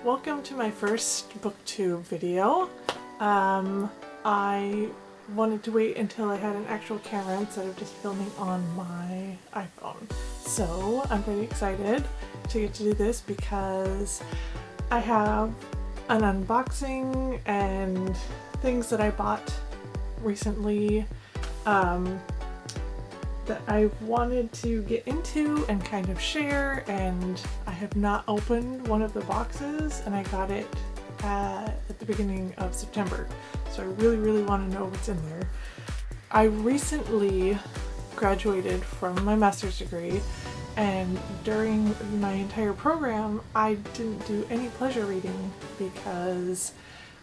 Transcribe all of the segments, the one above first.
Welcome to my first booktube video. I wanted to wait until I had an actual camera instead of just filming on my iPhone. So I'm pretty excited to get to do this because I have an unboxing and things that I bought recently that I wanted to get into and kind of share, and I have not opened one of the boxes, and I got it at the beginning of September, so I really want to know what's in there. I recently graduated from my master's degree, and during my entire program I didn't do any pleasure reading because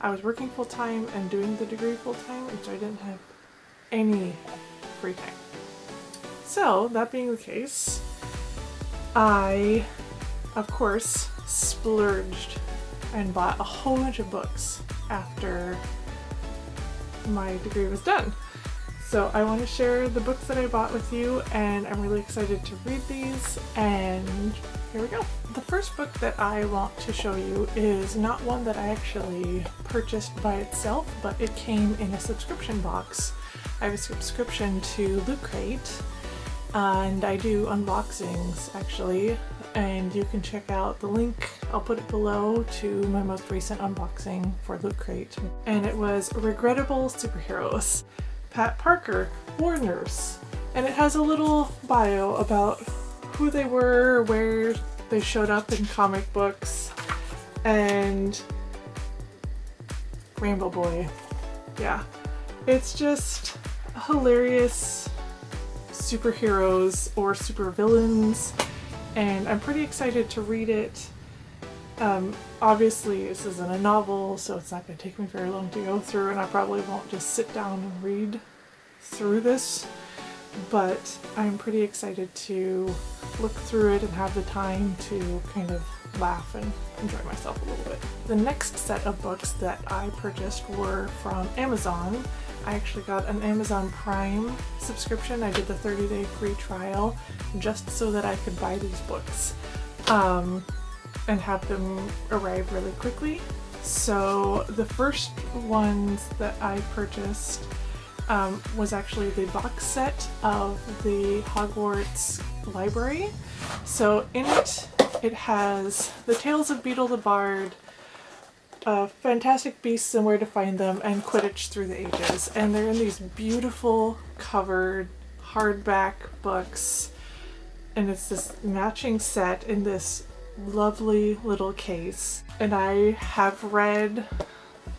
I was working full-time and doing the degree full-time, and so I didn't have any free time. So, that being the case, I, of course, splurged and bought a whole bunch of books after my degree was done. So I want to share the books that I bought with you, and I'm really excited to read these, and here we go. The first book that I want to show you is not one that I actually purchased by itself, but it came in a subscription box. I have a subscription to Loot Crate, and I do unboxings actually, and you can check out the link, I'll put it below, to my most recent unboxing for Loot Crate. And it was Regrettable Superheroes, Pat Parker, War Nurse, and it has a little bio about who they were, where they showed up in comic books, and Rainbow Boy. Yeah, it's just hilarious superheroes or supervillains, and I'm pretty excited to read it. Obviously this isn't a novel, so it's not going to take me very long to go through, and I probably won't just sit down and read through this, but I'm pretty excited to look through it and have the time to kind of laugh and enjoy myself a little bit. The next set of books that I purchased were from Amazon. I actually got an Amazon Prime subscription. I did the 30-day free trial just so that I could buy these books and have them arrive really quickly. So the first ones that I purchased was actually the box set of the Hogwarts library. So in it, it has The Tales of Beetle the Bard, Fantastic Beasts and Where to Find Them, and Quidditch Through the Ages. And they're in these beautiful covered hardback books, and it's this matching set in this lovely little case. And I have read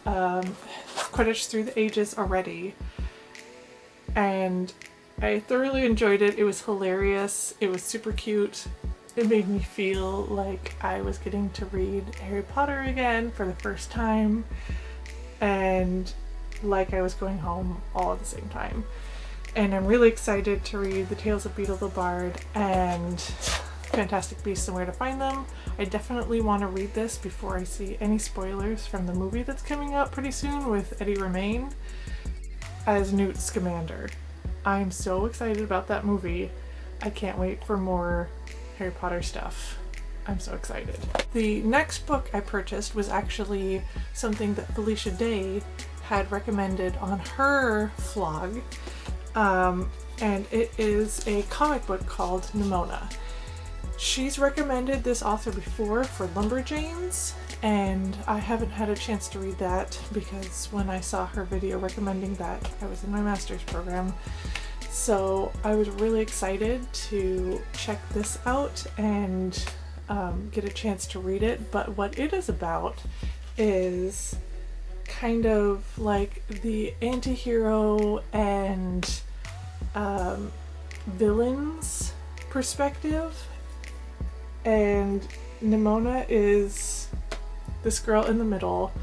Quidditch Through the Ages already, and I thoroughly enjoyed it. It was hilarious. It was super cute. It made me feel like I was getting to read Harry Potter again for the first time, and like I was going home all at the same time. And I'm really excited to read The Tales of Beetle the Bard and Fantastic Beasts and Where to Find Them. I definitely want to read this before I see any spoilers from the movie that's coming out pretty soon with Eddie Redmayne as Newt Scamander. I'm so excited about that movie. I can't wait for more Harry Potter stuff. I'm so excited. The next book I purchased was actually something that Felicia Day had recommended on her vlog, and it is a comic book called Nimona. She's recommended this author before for Lumberjanes, and I haven't had a chance to read that because when I saw her video recommending that, I was in my master's program. So I was really excited to check this out and get a chance to read it. But what it is about is kind of like the anti-hero and villains perspective. And Nimona is this girl in the middle.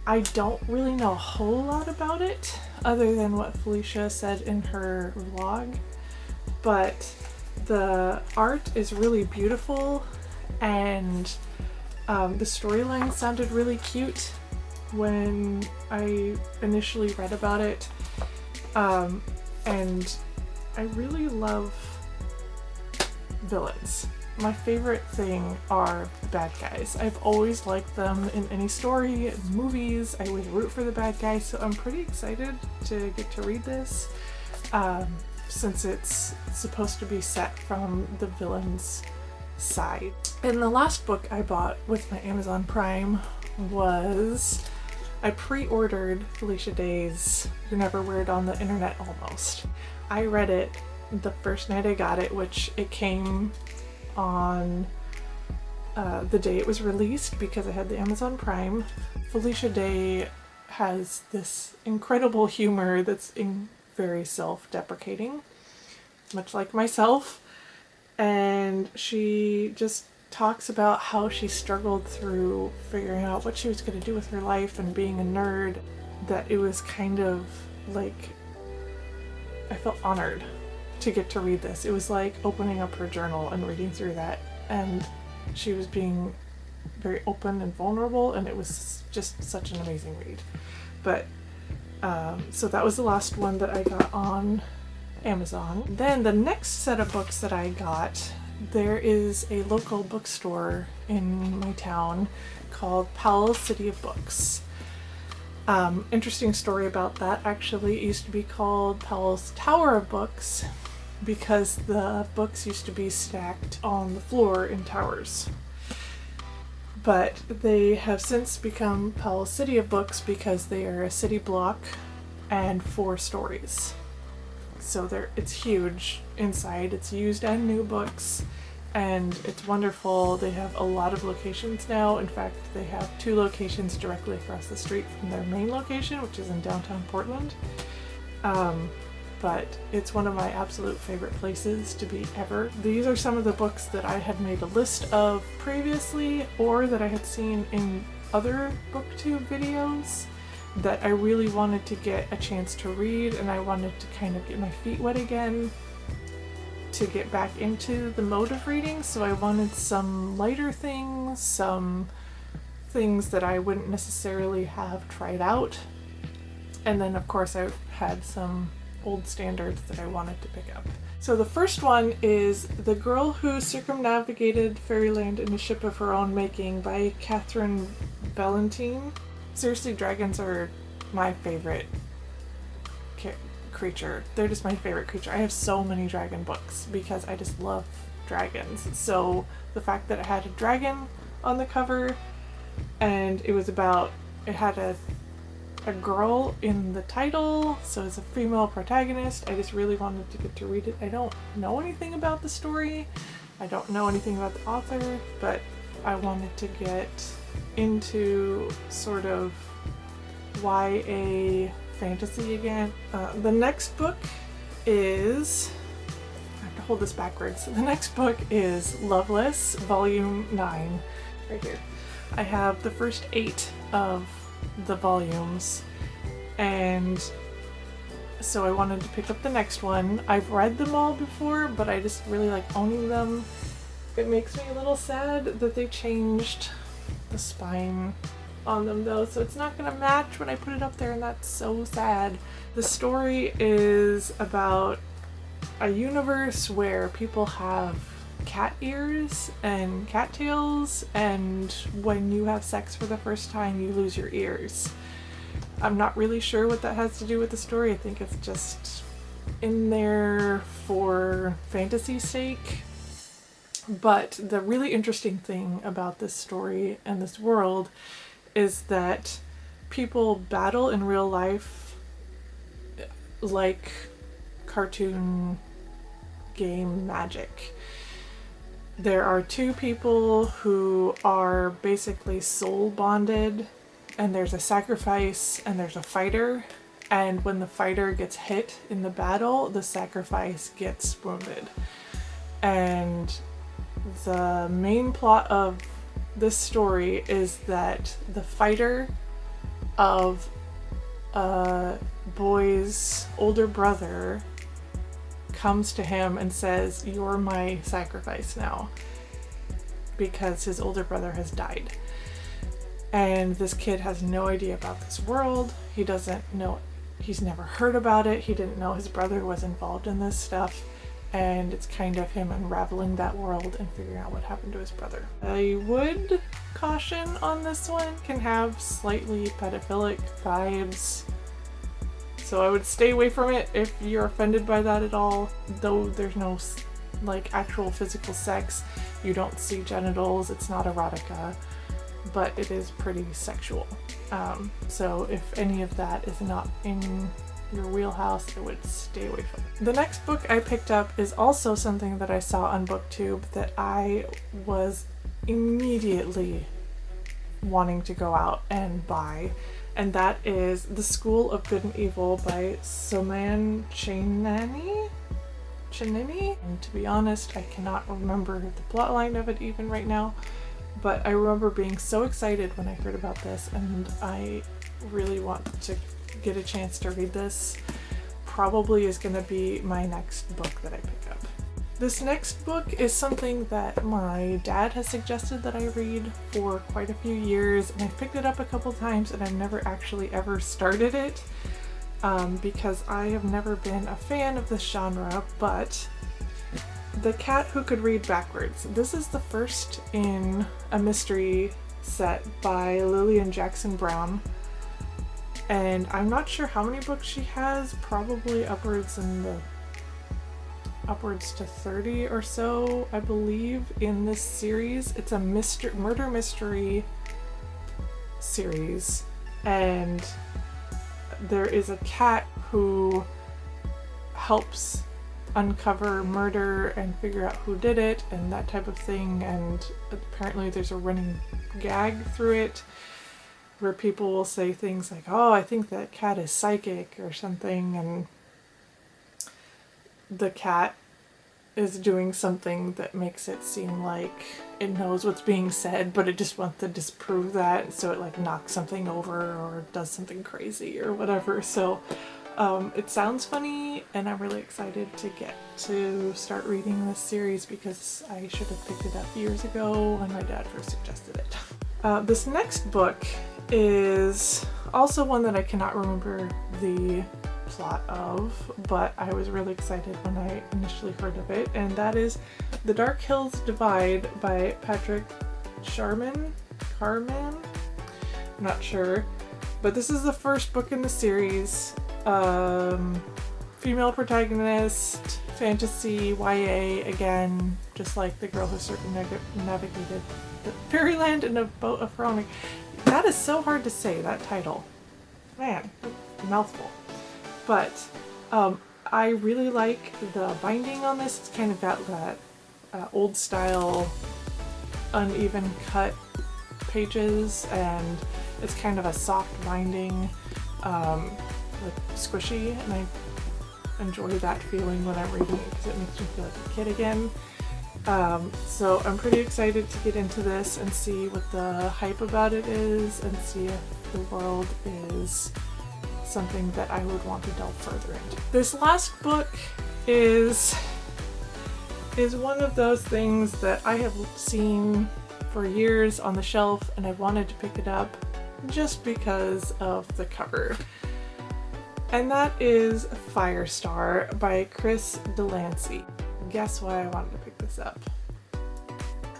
I don't really know a whole lot about it other than what Felicia said in her vlog, but the art is really beautiful, and the storyline sounded really cute when I initially read about it, and I really love villains. my favorite thing are the bad guys. I've always liked them in any story, movies. I always root for the bad guys, so I'm pretty excited to get to read this, since it's supposed to be set from the villain's side. And the last book I bought with my Amazon Prime was, I pre-ordered Felicia Day's You're Never Weird on the Internet Almost. I read it the first night I got it, which it came on the day it was released because I had the Amazon Prime. Felicia Day has this incredible humor that's very self-deprecating, much like myself, and she just talks about how she struggled through figuring out what she was going to do with her life and being a nerd, that it was kind of like, I felt honored to get to read this. It was like opening up her journal and reading through that, and she was being very open and vulnerable, and it was just such an amazing read. But so that was the last one that I got on Amazon. Then the next set of books that I got, there is a local bookstore in my town called Powell's City of Books. Interesting story about that, actually. It used to be called Powell's Tower of Books because the books used to be stacked on the floor in towers. But they have since become Powell's City of Books because they are a city block and 4 stories. So it's huge inside. It's used and new books, and it's wonderful. They have a lot of locations now. In fact, they have 2 locations directly across the street from their main location, which is in downtown Portland. But it's one of my absolute favorite places to be ever. These are some of the books that I had made a list of previously, or that I had seen in other booktube videos that I really wanted to get a chance to read, and I wanted to kind of get my feet wet again to get back into the mode of reading. So I wanted some lighter things, some things that I wouldn't necessarily have tried out, and then of course I had some old standards that I wanted to pick up. So the first one is The Girl Who Circumnavigated Fairyland in a Ship of Her Own Making by Catherine Bellantine. Seriously, dragons are my favorite creature. They're just my favorite creature. I have so many dragon books because I just love dragons. So the fact that it had a dragon on the cover, and it had a girl in the title, so it's a female protagonist. I just really wanted to get to read it. I don't know anything about the story. I don't know anything about the author, but I wanted to get into sort of YA fantasy again. The next book is, I have to hold this backwards. The next book is Loveless, Volume 9, right here. I have the first 8 of the volumes, and so I wanted to pick up the next one. I've read them all before, but I just really like owning them. It makes me a little sad that they changed the spine on them though, so it's not gonna match when I put it up there, and that's so sad. The story is about a universe where people have cat ears and cattails, and when you have sex for the first time you lose your ears. I'm not really sure what that has to do with the story. I think it's just in there for fantasy's sake. But the really interesting thing about this story and this world is that people battle in real life like cartoon game magic. There are 2 people who are basically soul bonded, and there's a sacrifice and there's a fighter, and when the fighter gets hit in the battle, the sacrifice gets wounded. And the main plot of this story is that the fighter of a boy's older brother comes to him and says, "You're my sacrifice now," because his older brother has died. And this kid has no idea about this world. He doesn't know, he's never heard about it. He didn't know his brother was involved in this stuff. and it's kind of him unraveling that world and figuring out what happened to his brother. I would caution on this one, can have slightly pedophilic vibes, so I would stay away from it if you're offended by that at all. Though there's no like actual physical sex, you don't see genitals, it's not erotica, but it is pretty sexual. So if any of that is not in your wheelhouse, I would stay away from it. The next book I picked up is also something that I saw on BookTube that I was immediately wanting to go out and buy, and that is The School of Good and Evil by Soman Chainani? And to be honest, I cannot remember the plotline of it even right now, but I remember being so excited when I heard about this, and I really want to get a chance to read this. Probably is going to be my next book that I pick up. This next book is something that my dad has suggested that I read for quite a few years, and I've picked it up a couple times and I've never actually ever started it because I have never been a fan of this genre, but The Cat Who Could Read Backwards. This is the first in a mystery set by Lillian Jackson Brown, and I'm not sure how many books she has, probably upwards to 30 or so, I believe, in this series. It's a murder mystery series, and there is a cat who helps uncover murder and figure out who did it and that type of thing, and apparently there's a running gag through it where people will say things like, oh, I think that cat is psychic or something, and the cat is doing something that makes it seem like it knows what's being said, but it just wants to disprove that, so it like knocks something over or does something crazy or whatever. So it sounds funny, and I'm really excited to get to start reading this series because I should have picked it up years ago when my dad first suggested it. This next book is also one that I cannot remember the plot of, but I was really excited when I initially heard of it, and that is The Dark Hills Divide by Patrick Carman? I'm not sure, but this is the first book in the series. Female protagonist, fantasy, YA, again, just like The Girl Who Circumnavigated Fairyland in a Boat of her own. That is so hard to say, that title. Man, mouthful. But I really like the binding on this. It's kind of got that old style, uneven cut pages, and it's kind of a soft binding, like squishy, and I enjoy that feeling when I'm reading it because it makes me feel like a kid again. So I'm pretty excited to get into this and see what the hype about it is, and see if the world is something that I would want to delve further into. This last book is one of those things that I have seen for years on the shelf, and I wanted to pick it up just because of the cover. And that is Firestar by Chris Delancey. Guess why I wanted to pick this up?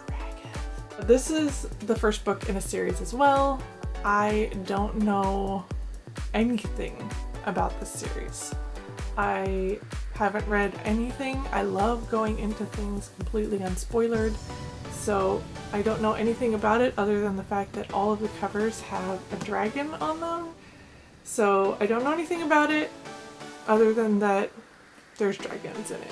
Dragon. This is the first book in a series as well. I don't know anything about this series. I haven't read anything. I love going into things completely unspoilered, so I don't know anything about it other than the fact that all of the covers have a dragon on them. So I don't know anything about it other than that there's dragons in it.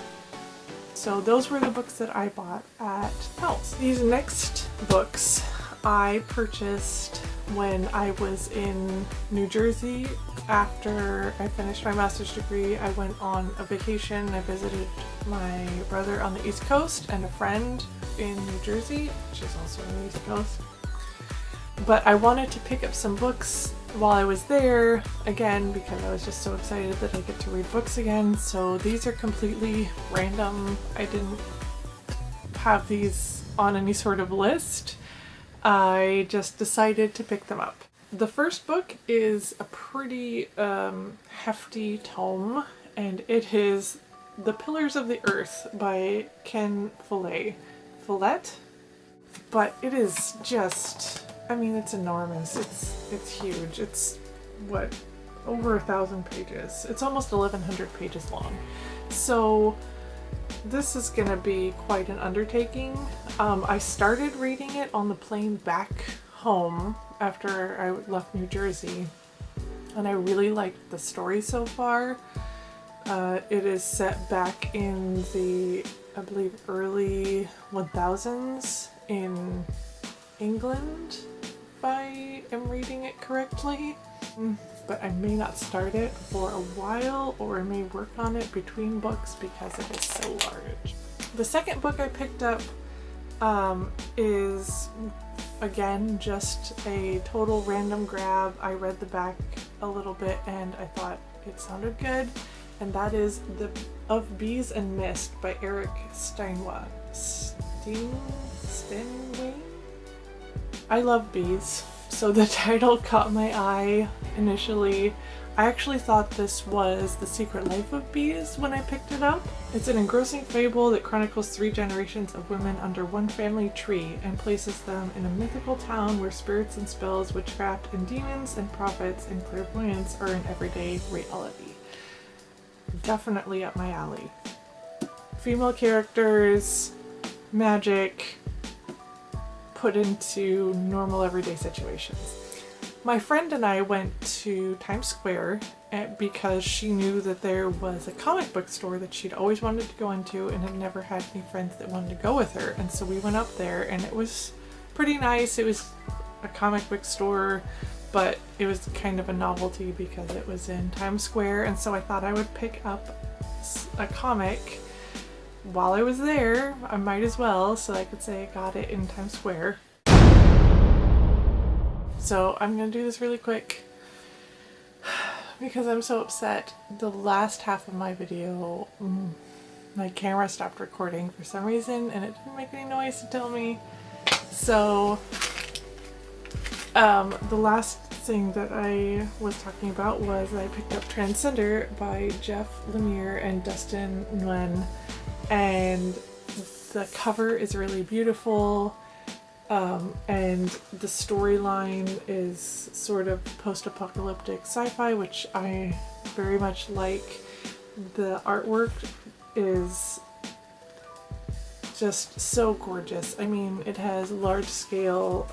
So those were the books that I bought at Powell's. These next books I purchased when I was in New Jersey. After I finished my master's degree, I went on a vacation. I visited my brother on the East Coast and a friend in New Jersey, which is also on the East Coast. But I wanted to pick up some books while I was there, again, because I was just so excited that I get to read books again. So these are completely random. I didn't have these on any sort of list. I just decided to pick them up. The first book is a pretty hefty tome, and it is The Pillars of the Earth by Ken Follett. But it is just, I mean, it's enormous. It's huge. It's what, over 1,000 pages. It's almost 1,100 pages long. So this is gonna be quite an undertaking. I started reading it on the plane back home after I left New Jersey, and I really liked the story so far. It is set back in the, I believe, early 1000s in England, if I am reading it correctly. But I may not start it for a while, or I may work on it between books because it is so large. The second book I picked up is, again, just a total random grab. I read the back a little bit and I thought it sounded good, and that is Of Bees and Mist by Eric Steinway. I love bees, so the title caught my eye initially. I actually thought this was The Secret Life of Bees when I picked it up. It's an engrossing fable that chronicles 3 generations of women under one family tree and places them in a mythical town where spirits and spells, witchcraft and demons and prophets and clairvoyance are an everyday reality. Definitely up my alley. Female characters, magic, put into normal everyday situations. My friend and I went to Times Square because she knew that there was a comic book store that she'd always wanted to go into and had never had any friends that wanted to go with her. And so we went up there and it was pretty nice. It was a comic book store, but it was kind of a novelty because it was in Times Square. And so I thought I would pick up a comic while I was there. I might as well, so I could say I got it in Times Square. So I'm gonna do this really quick because I'm so upset. The last half of my video, my camera stopped recording for some reason and it didn't make any noise to tell me. So the last thing that I was talking about was I picked up Transcendence by Jeff Lemire and Dustin Nguyen, and the cover is really beautiful. And the storyline is sort of post-apocalyptic sci-fi, which I very much like. The artwork is just so gorgeous. I mean, it has large-scale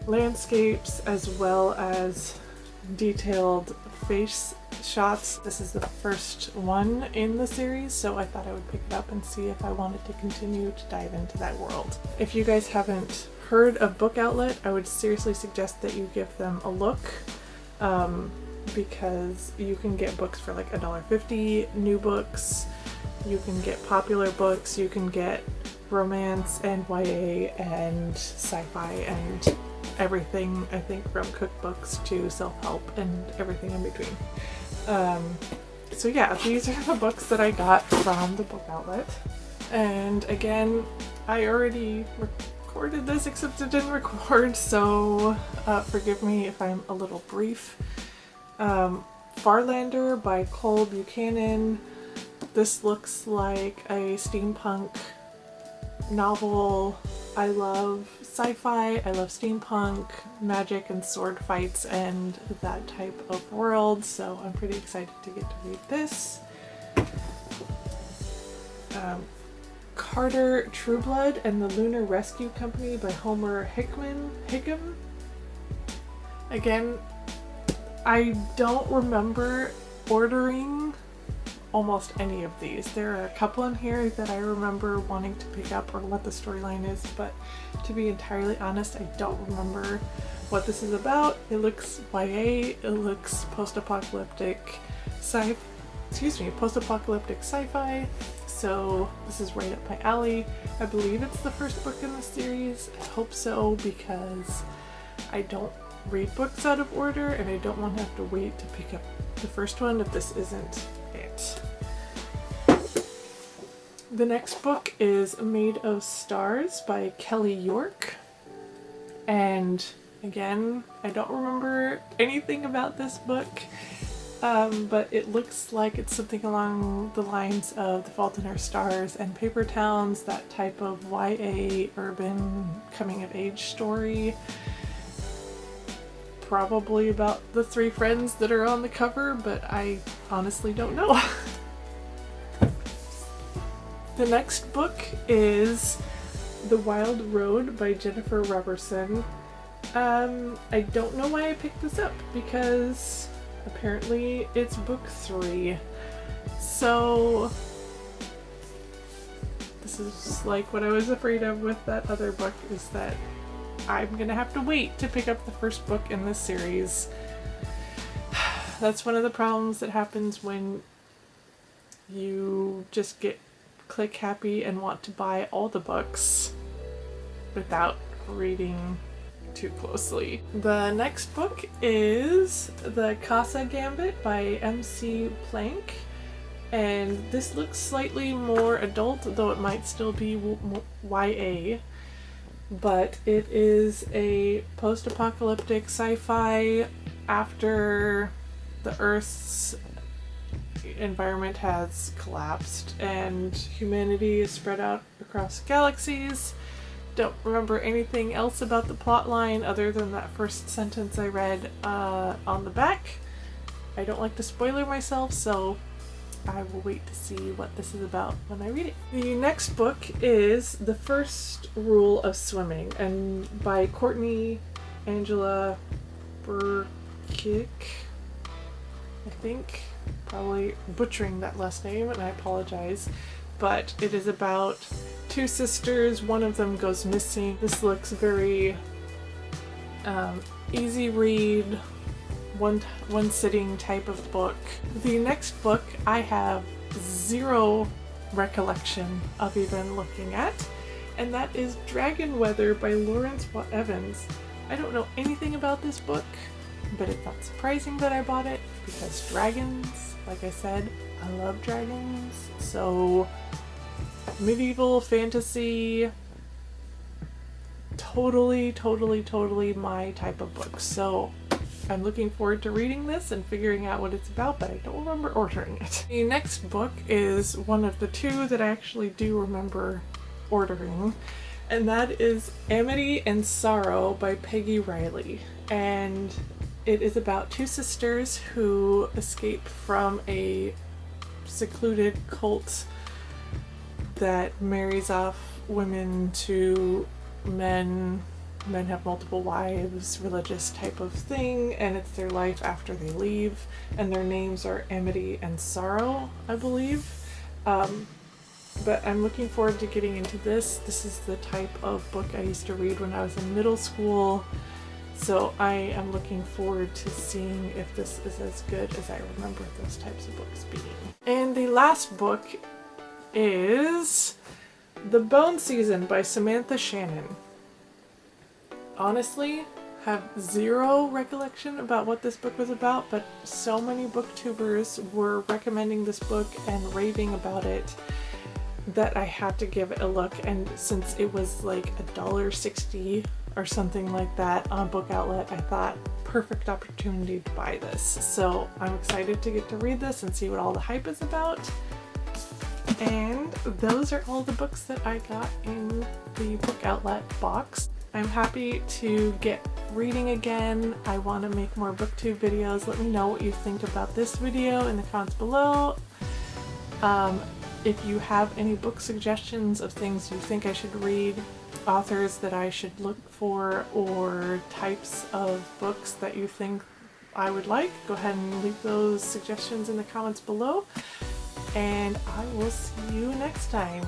landscapes as well as detailed face shots. This is the first one in the series, so I thought I would pick it up and see if I wanted to continue to dive into that world. If you guys haven't heard of Book Outlet, I would seriously suggest that you give them a look, because you can get books for like $1.50, new books, you can get popular books, you can get romance and YA and sci-fi and everything, I think, from cookbooks to self-help and everything in between. So yeah, these are the books that I got from the Book Outlet. And again, I already recorded this, except it didn't record, so forgive me if I'm a little brief. Farlander by Cole Buchanan. This looks like a steampunk novel. I love sci-fi, I love steampunk, magic and sword fights and that type of world, so I'm pretty excited to get to read this. Carter Trueblood and the Lunar Rescue Company by Homer Hickam. Again, I don't remember ordering almost any of these. There are a couple in here that I remember wanting to pick up or what the storyline is, but to be entirely honest, I don't remember what this is about. It looks YA, it looks post-apocalyptic post-apocalyptic sci-fi, so this is right up my alley. I believe it's the first book in the series. I hope so, because I don't read books out of order and I don't want to have to wait to pick up the first one if this isn't it. The next book is Made of Stars by Kelly York, and again, I don't remember anything about this book. but it looks like it's something along the lines of The Fault in Our Stars and Paper Towns, that type of YA urban coming of age story. Probably about the three friends that are on the cover, but I honestly don't know. The next book is The Wild Road by Jennifer Robertson. I don't know why I picked this up, because apparently it's book 3. So this is like what I was afraid of with that other book, is that I'm gonna have to wait to pick up the first book in this series. That's one of the problems that happens when you just get click happy and want to buy all the books without reading too closely. The next book is The Casa Gambit by MC Plank, and this looks slightly more adult, though it might still be YA, but it is a post-apocalyptic sci-fi after the Earth's environment has collapsed and humanity is spread out across galaxies. Don't remember anything else about the plot line other than that first sentence I read on the back. I don't like to spoiler myself, so I will wait to see what this is about when I read it. The next book is The First Rule of Swimming, and by Courtney Angela Burkick, I think. Probably butchering that last name, and I apologize, but it is about two sisters. One of them goes missing. This looks very easy read, one sitting type of book. The next book I have zero recollection of even looking at, and that is Dragon Weather by Lawrence Evans. I don't know anything about this book, but it's not surprising that I bought it, because dragons, like I said, I love dragons. So medieval fantasy, totally my type of book. So I'm looking forward to reading this and figuring out what it's about, but I don't remember ordering it. The next book is one of the two that I actually do remember ordering, and that is Amity and Sorrow by Peggy Riley. And it is about two sisters who escape from a secluded cult that marries off women to men. Men have multiple wives, religious type of thing, and it's their life after they leave. And their names are Amity and Sorrow, I believe. But I'm looking forward to getting into this. This is the type of book I used to read when I was in middle school. So I am looking forward to seeing if this is as good as I remember those types of books being. And the last book is The Bone Season by Samantha Shannon. Honestly, have zero recollection about what this book was about, but so many booktubers were recommending this book and raving about it that I had to give it a look. And since it was like $1.60 or something like that on Book Outlet, I thought perfect opportunity to buy this. So I'm excited to get to read this and see what all the hype is about. And those are all the books that I got in the Book Outlet box. I'm happy to get reading again. I want to make more booktube videos. Let me know what you think about this video in the comments below. If you have any book suggestions of things you think I should read, authors that I should look for, or types of books that you think I would like, go ahead and leave those suggestions in the comments below, and I will see you next time.